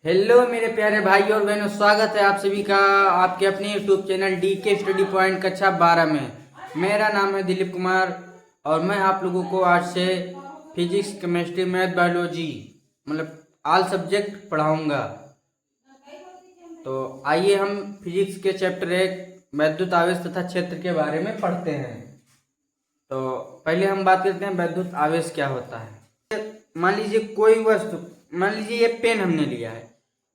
Hello मेरे प्यारे भाई और बहनों, स्वागत है आप सभी का आपके अपने YouTube channel DK study point कक्षा 12 में। मेरा नाम है दिलीप कुमार और मैं आप लोगों को आज से फिजिक्स, केमिस्ट्री, मैथ, बायोलॉजी मतलब ऑल सब्जेक्ट पढ़ाऊंगा। तो आइए हम फिजिक्स के चैप्टर 1 वैद्युत आवेश तथा क्षेत्र के बारे में पढ़ते हैं। तो पहले हम बात करते हैं वैद्युत आवेश क्या होता है। मान लीजिए कोई वस्तु, मान लीजिए ये पेन हमने लिया है,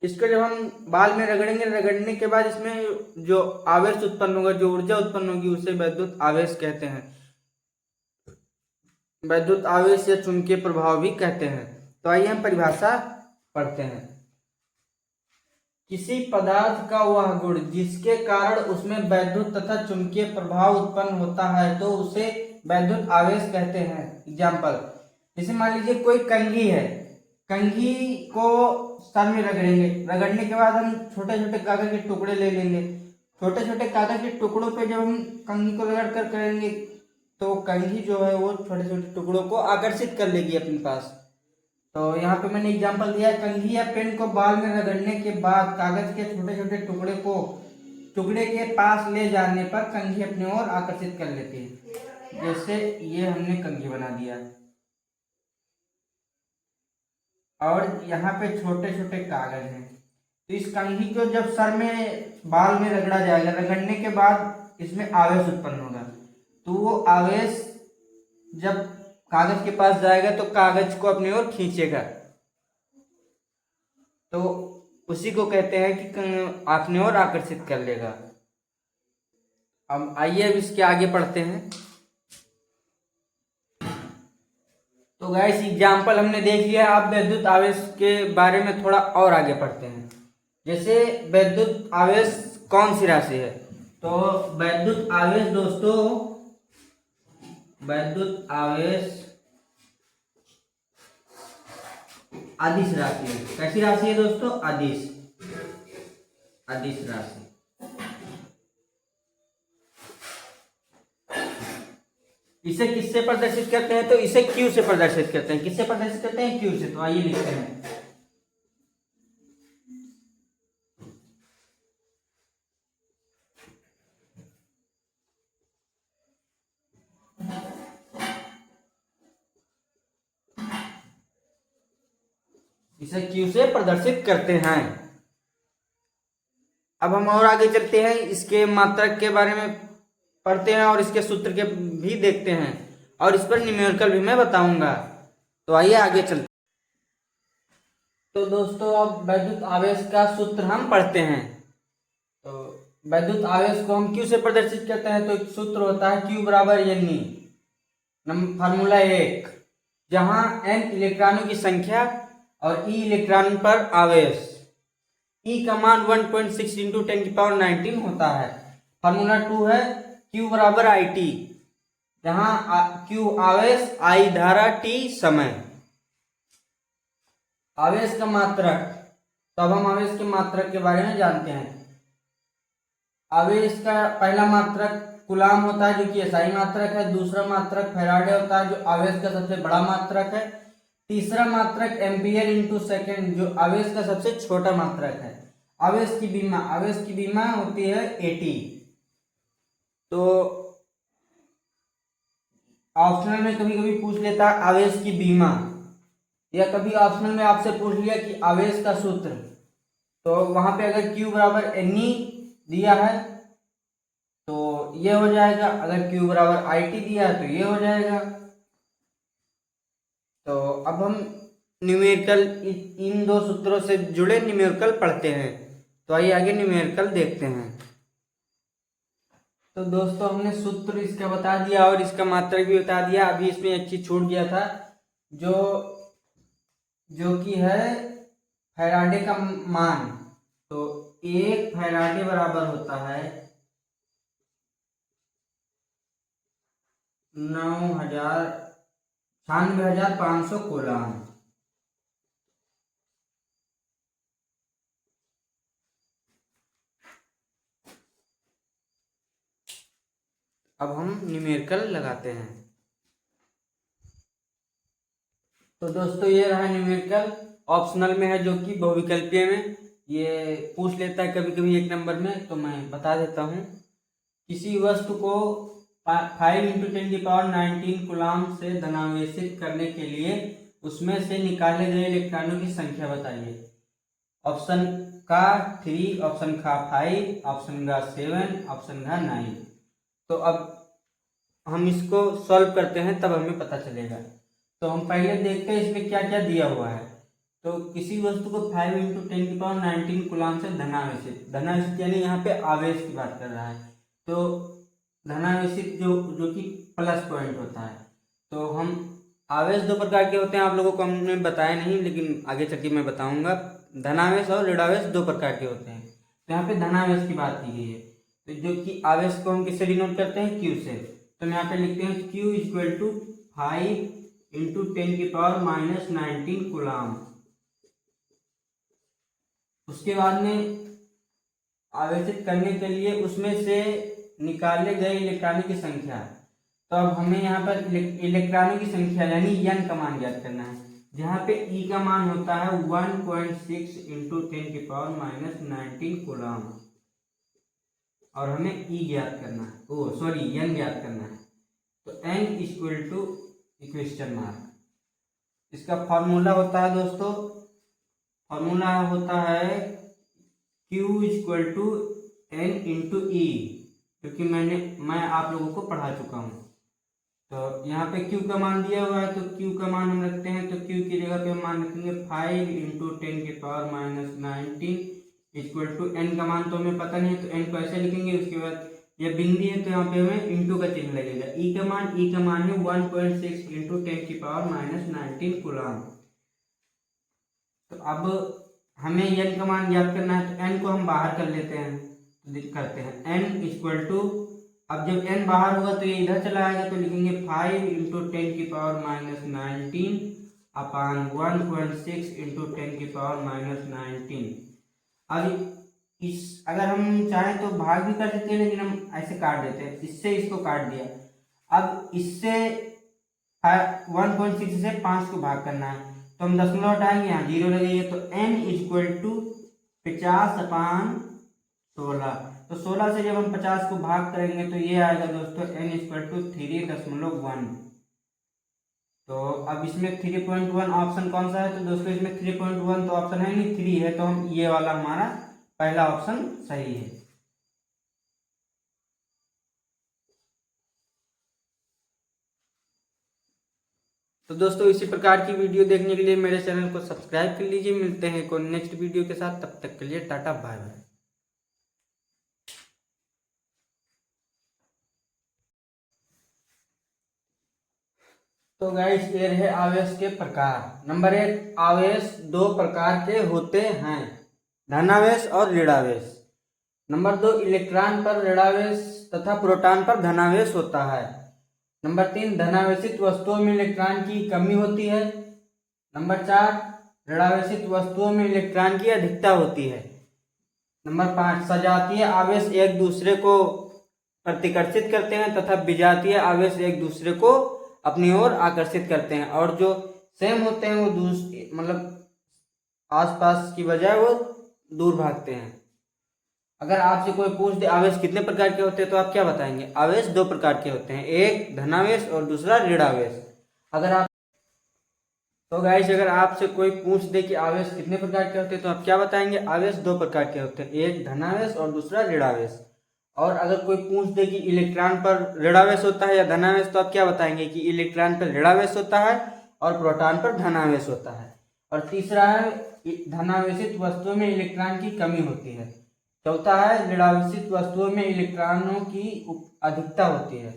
इसको जब हम बाल में रगड़ेंगे, रगड़ने के बाद इसमें जो आवेश उत्पन्न होगा, जो ऊर्जा उत्पन्न होगी, उसे वैद्युत आवेश कहते हैं। वैद्युत आवेश या चुंबकीय प्रभाव भी कहते हैं। तो आइए हम परिभाषा पढ़ते हैं। किसी पदार्थ का वह गुण जिसके कारण उसमें वैद्युत तथा चुंबकीय प्रभाव उत्पन्न होता है तो उसे वैद्युत आवेश कहते हैं। एग्जाम्पल, जैसे मान लीजिए कोई कंघी है, कंघी को सर में रगड़ेंगे, रगड़ने के बाद हम छोटे छोटे कागज के टुकड़े ले लेंगे। छोटे छोटे कागज के टुकड़ों पे जब हम कंघी को रगड़ कर करेंगे तो कंघी जो है वो छोटे छोटे टुकड़ों को आकर्षित कर लेगी अपने पास। तो यहाँ पे मैंने एग्जांपल दिया है, कंघी या पेन को बाल में रगड़ने के बाद कागज के छोटे छोटे टुकड़े को टुकड़े के पास ले जाने पर कंघी अपनी ओर आकर्षित कर लेती है। जैसे ये हमने कंघी बना दिया और यहाँ पे छोटे छोटे कागज हैं। तो इस कंघी को जब सर में बाल में रगड़ा जाएगा, रगड़ने के बाद इसमें आवेश उत्पन्न होगा। तो वो आवेश जब कागज के पास जाएगा तो कागज को अपनी ओर खींचेगा, तो उसी को कहते हैं कि अपनी ओर आकर्षित कर लेगा। अब आइए अब इसके आगे पढ़ते हैं। तो गाइस एग्जाम्पल हमने देख लिया, आप वैद्युत आवेश के बारे में थोड़ा और आगे पढ़ते हैं। जैसे वैद्युत आवेश कौन सी राशि है? तो वैद्युत आवेश दोस्तों, वैद्युत आवेश अदिश राशि है। कैसी राशि है दोस्तों? अदिश, अदिश राशि। इसे किससे प्रदर्शित करते हैं? तो इसे क्यू से प्रदर्शित करते हैं। किससे प्रदर्शित करते हैं? क्यू से। तो आइए लिखते हैं, इसे क्यू से प्रदर्शित करते हैं। अब हम और आगे चलते हैं, इसके मात्रक के बारे में पढ़ते हैं और इसके सूत्र के भी देखते हैं और इस पर न्यूमेरिकल भी मैं बताऊंगा। तो आइए आगे चलते। तो दोस्तों अब वैद्युत आवेश का सूत्र हम पढ़ते हैं। तो वैद्युत आवेश को हम क्यू से प्रदर्शित करते हैं। तो एक सूत्र होता है क्यू बराबर एन ई, फार्मूला 1, जहां एन इलेक्ट्रॉनों की संख्या और ई इलेक्ट्रॉन पर आवेश। ई का मान 1.6 इंटू 10⁻19 होता है। फार्मूला 2 है Q बराबर आई टी, जहां Q आवेश, I धारा, T समय। आवेश का मात्रक, तो अब हम आवेश के मात्रक के बारे में जानते हैं। आवेश का पहला मात्रक कूलाम होता है जो कि एसआई मात्रक है। दूसरा मात्रक फैराडे होता है जो आवेश का सबसे बड़ा मात्रक है। तीसरा मात्रक एम्पियर इंटू सेकेंड जो आवेश का सबसे छोटा मात्रक है। आवेश की विमा, आवेश की विमा होती है 80। तो ऑप्शनल में कभी कभी पूछ लेता है आवेश की विमा, या कभी ऑप्शनल में आपसे पूछ लिया कि आवेश का सूत्र, तो वहां पे अगर Q बराबर एन ई दिया है तो ये हो जाएगा, अगर Q बराबर आई टी दिया है तो ये हो जाएगा। तो अब हम न्यूमेरिकल, इन दो सूत्रों से जुड़े न्यूमेरिकल पढ़ते हैं। तो आइए आगे न्यूमेरिकल देखते हैं। तो दोस्तों हमने सूत्र इसका बता दिया और इसका मात्रक भी बता दिया। अभी इसमें एक चीज छूट गया था, जो जो कि है फैराडे का मान। तो 1 फैराडे बराबर होता है 96,500 कूलाम। अब हम न्यूमेरिकल लगाते हैं। तो दोस्तों ये रहा न्यूमेरिकल। ऑप्शनल में है, जो कि बहुविकल्पीय में ये पूछ लेता है कभी कभी 1 नंबर में। तो मैं बता देता हूँ। किसी वस्तु को 5 × 10⁻19 कूलाम से धनावेशित करने के लिए उसमें से निकाले गए इलेक्ट्रॉनों की संख्या बताइए। ऑप्शन का 3, ऑप्शन का 5, ऑप्शन का 7, ऑप्शन का 9। तो अब हम इसको सॉल्व करते हैं, तब हमें पता चलेगा। तो हम पहले देखते हैं इसमें क्या क्या दिया हुआ है। तो किसी वस्तु को 5 × 10⁻19 कूलाम से धनावेशित यानी यहाँ पे आवेश की बात कर रहा है। तो धनावेशित जो कि प्लस पॉइंट होता है। तो हम आवेश 2 प्रकार के होते हैं, आप लोगों को हमने बताया नहीं, लेकिन आगे चल के मैं बताऊंगा। धनावेश और ऋणावेश 2 प्रकार के होते हैं। तो यहाँ पे धनावेश की बात की गई है। तो जो कि आवेश को हम किससे डिनोट करते हैं? Q से। तो यहाँ पे लिखते हैं Q = 5 × 10⁻19 कूलाम। उसके बाद में आवेशित करने के लिए उसमें से निकाले गए इलेक्ट्रॉनों की संख्या। तो अब हमें यहाँ पर इलेक्ट्रॉनों की संख्या यानी n का मान ज्ञात करना है, जहाँ पे E का मान होता है 1.6 × 10⁻19 कूलाम, और हमें E ज्ञात करना है, n ज्ञात करना है। तो n इक्वेशन मार्क। इसका फॉर्मूला होता है दोस्तों, फॉर्मूला होता है Q = n × E, क्योंकि मैं आप लोगों को पढ़ा चुका हूँ। तो यहाँ पे Q का मान दिया हुआ है, तो Q का मान हम रखते हैं। तो Q की जगह पे हम मान रखेंगे 5 × 10⁻19 n का मान तो हमें पता नहीं है, तो n को ऐसे लिखेंगे। उसके बाद यह बिंदी है, तो यहाँ पे हमें इंटू का चिन्ह लगेगा। E का मान है 1.6 × 10⁻19 कूलाम। तो अब हमें n का मान ज्ञात करना है, तो n को हम बाहर कर लेते हैं, करते हैं n = अब जब n बाहर होगा तो ये इधर चला आएगा, तो लिखेंगे 5 × 10⁻19 अपान 1.6 × 10⁻19। अब अगर हम चाहें तो भाग भी कर सकते हैं, लेकिन हम ऐसे काट देते हैं। इससे इसको काट दिया। अब इससे 1.6 से 5 को भाग करना है, तो हम दशमलव हटाएंगे, यहाँ 0 लगेगा। तो n = 50/16। तो 16 से जब हम 50 को भाग करेंगे तो ये आएगा दोस्तों n = 3.1। तो अब इसमें 3.1 ऑप्शन कौन सा है? तो दोस्तों इसमें 3.1 तो ऑप्शन है नहीं, 3 है। तो हम ये वाला हमारा पहला ऑप्शन सही है। तो दोस्तों इसी प्रकार की वीडियो देखने के लिए मेरे चैनल को सब्सक्राइब कर लीजिए। मिलते हैं कोई नेक्स्ट वीडियो के साथ, तब तक के लिए टाटा बाय बाय। तो गाइस ये रहे आवेश के प्रकार। नंबर 1, आवेश 2 प्रकार के होते हैं, धनावेश और ऋणावेश। नंबर 2, इलेक्ट्रॉन पर ऋणावेश तथा प्रोटॉन पर धनावेश होता है। नंबर 3, धनावेशित वस्तुओं में इलेक्ट्रॉन की कमी होती है। नंबर 4, ऋणावेशित वस्तुओं में इलेक्ट्रॉन की अधिकता होती है। नंबर 5, सजातीय आवेश एक दूसरे को प्रतिकर्षित करते हैं तथा विजातीय आवेश एक दूसरे को अपनी ओर आकर्षित करते हैं, और जो सेम होते हैं वो मतलब आसपास की बजाय वो दूर भागते हैं। अगर आपसे कोई पूछ दे आवेश कितने प्रकार के होते हैं, तो आप क्या बताएंगे? आवेश 2 प्रकार के होते हैं, एक धनावेश और दूसरा ऋणावेश। तो गाइस अगर आपसे कोई पूछ दे कि आवेश कितने प्रकार के होते हैं, तो आप क्या बताएंगे? आवेश 2 प्रकार के होते हैं, एक धनावेश और दूसरा ऋणावेश। और अगर कोई पूछ दे कि इलेक्ट्रॉन पर ऋणावेश होता है या धनावेश, तो आप क्या बताएंगे? कि इलेक्ट्रॉन पर ऋणावेश होता है और प्रोटॉन पर धनावेश होता है। और तीसरा है धनावेशित वस्तुओं में इलेक्ट्रॉन की कमी होती है। चौथा है ऋणावेशित वस्तुओं में इलेक्ट्रॉनों की अधिकता होती है।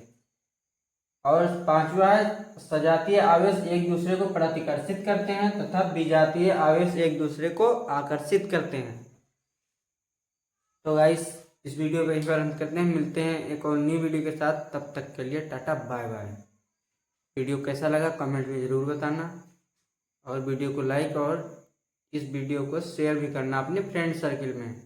और पांचवा है सजातीय आवेश एक दूसरे को प्रतिकर्षित करते हैं तथा विजातीय आवेश एक दूसरे को आकर्षित करते हैं। तो गाइस इस वीडियो को इस बार अंत करते हैं, मिलते हैं एक और न्यू वीडियो के साथ, तब तक के लिए टाटा बाय बाय। वीडियो कैसा लगा कमेंट में ज़रूर बताना, और वीडियो को लाइक और इस वीडियो को शेयर भी करना अपने फ्रेंड सर्किल में।